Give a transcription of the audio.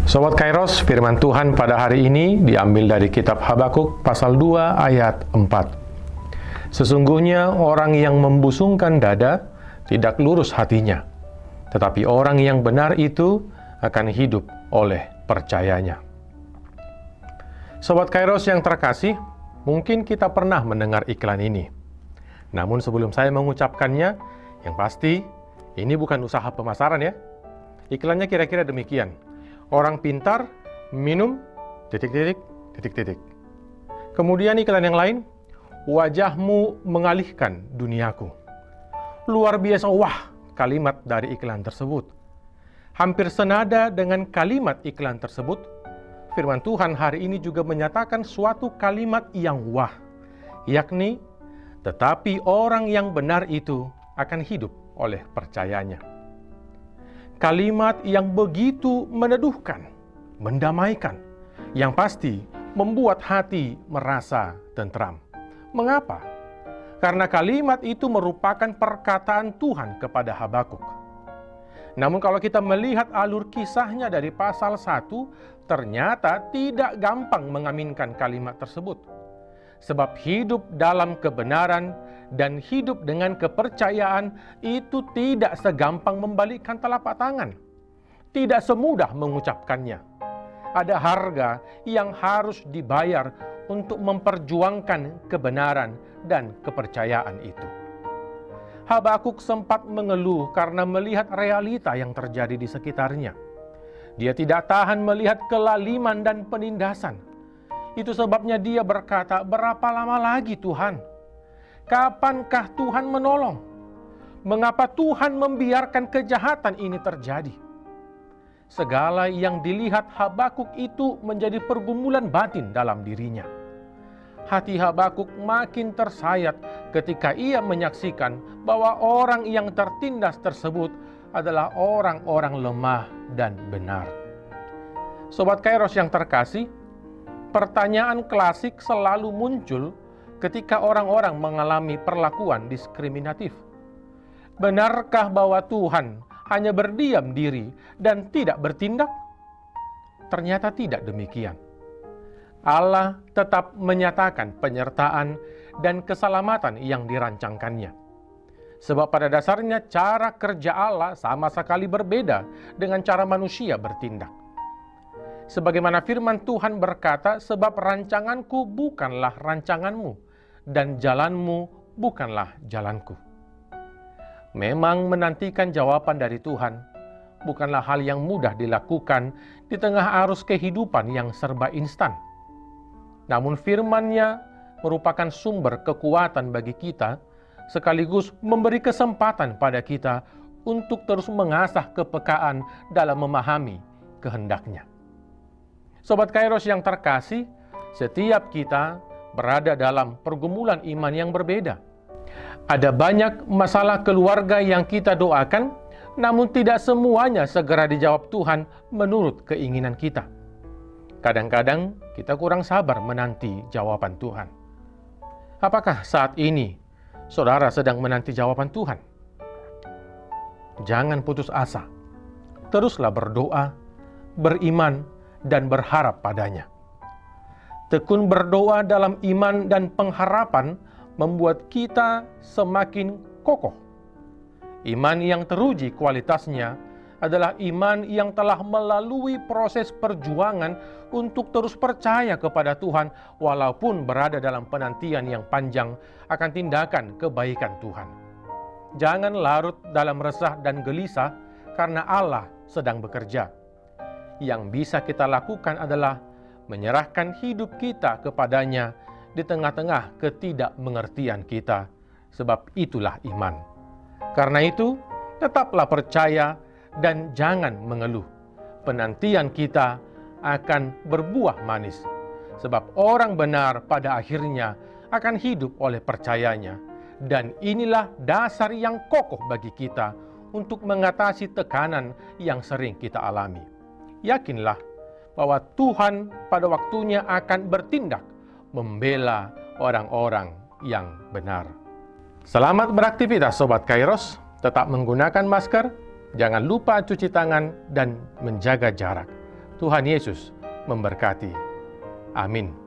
Sobat Kairos, firman Tuhan pada hari ini diambil dari kitab Habakuk pasal 2 ayat 4. Sesungguhnya orang yang membusungkan dada tidak lurus hatinya, tetapi orang yang benar itu akan hidup oleh percayanya. Sobat Kairos yang terkasih, mungkin kita pernah mendengar iklan ini. Namun sebelum saya mengucapkannya, yang pasti ini bukan usaha pemasaran ya. Iklannya kira-kira demikian. Orang pintar minum ... Kemudian iklan yang lain, wajahmu mengalihkan duniaku. Luar biasa wah kalimat dari iklan tersebut. Hampir senada dengan kalimat iklan tersebut, firman Tuhan hari ini juga menyatakan suatu kalimat yang wah, yakni, tetapi orang yang benar itu akan hidup oleh percayanya. Kalimat yang begitu meneduhkan, mendamaikan, yang pasti membuat hati merasa tentram. Mengapa? Karena kalimat itu merupakan perkataan Tuhan kepada Habakuk. Namun kalau kita melihat alur kisahnya dari pasal 1, ternyata tidak gampang mengaminkan kalimat tersebut. Sebab hidup dalam kebenaran dan hidup dengan kepercayaan itu tidak segampang membalikkan telapak tangan. Tidak semudah mengucapkannya. Ada harga yang harus dibayar untuk memperjuangkan kebenaran dan kepercayaan itu. Habakuk sempat mengeluh karena melihat realita yang terjadi di sekitarnya. Dia tidak tahan melihat kelaliman dan penindasan. Itu sebabnya dia berkata, "Berapa lama lagi Tuhan? Kapankah Tuhan menolong? Mengapa Tuhan membiarkan kejahatan ini terjadi?" Segala yang dilihat Habakuk itu menjadi pergumulan batin dalam dirinya. Hati Habakuk makin tersayat ketika ia menyaksikan bahwa orang yang tertindas tersebut adalah orang-orang lemah dan benar. Sobat Kairos yang terkasih, pertanyaan klasik selalu muncul ketika orang-orang mengalami perlakuan diskriminatif. Benarkah bahwa Tuhan hanya berdiam diri dan tidak bertindak? Ternyata tidak demikian. Allah tetap menyatakan penyertaan dan keselamatan yang dirancangkannya. Sebab pada dasarnya cara kerja Allah sama sekali berbeda dengan cara manusia bertindak. Sebagaimana firman Tuhan berkata, "Sebab rancanganku bukanlah rancanganmu, dan jalanmu bukanlah jalanku." Memang menantikan jawaban dari Tuhan bukanlah hal yang mudah dilakukan di tengah arus kehidupan yang serba instan. Namun firman-Nya merupakan sumber kekuatan bagi kita, sekaligus memberi kesempatan pada kita untuk terus mengasah kepekaan dalam memahami kehendak-Nya. Sobat Kairos yang terkasih, setiap kita berada dalam pergumulan iman yang berbeda. Ada banyak masalah keluarga yang kita doakan, namun tidak semuanya segera dijawab Tuhan menurut keinginan kita. Kadang-kadang kita kurang sabar menanti jawaban Tuhan. Apakah saat ini saudara sedang menanti jawaban Tuhan? Jangan putus asa. Teruslah berdoa, beriman, dan berharap padanya. Tekun berdoa dalam iman dan pengharapan membuat kita semakin kokoh. Iman yang teruji kualitasnya adalah iman yang telah melalui proses perjuangan untuk terus percaya kepada Tuhan walaupun berada dalam penantian yang panjang akan tindakan kebaikan Tuhan. Jangan larut dalam resah dan gelisah karena Allah sedang bekerja. Yang bisa kita lakukan adalah menyerahkan hidup kita kepadanya di tengah-tengah ketidakmengertian kita, sebab itulah iman. Karena itu, tetaplah percaya dan jangan mengeluh. Penantian kita akan berbuah manis, sebab orang benar pada akhirnya akan hidup oleh percayanya. Dan inilah dasar yang kokoh bagi kita untuk mengatasi tekanan yang sering kita alami. Yakinlah bahwa Tuhan pada waktunya akan bertindak membela orang-orang yang benar. Selamat beraktivitas Sobat Kairos, tetap menggunakan masker, jangan lupa cuci tangan dan menjaga jarak. Tuhan Yesus memberkati. Amin.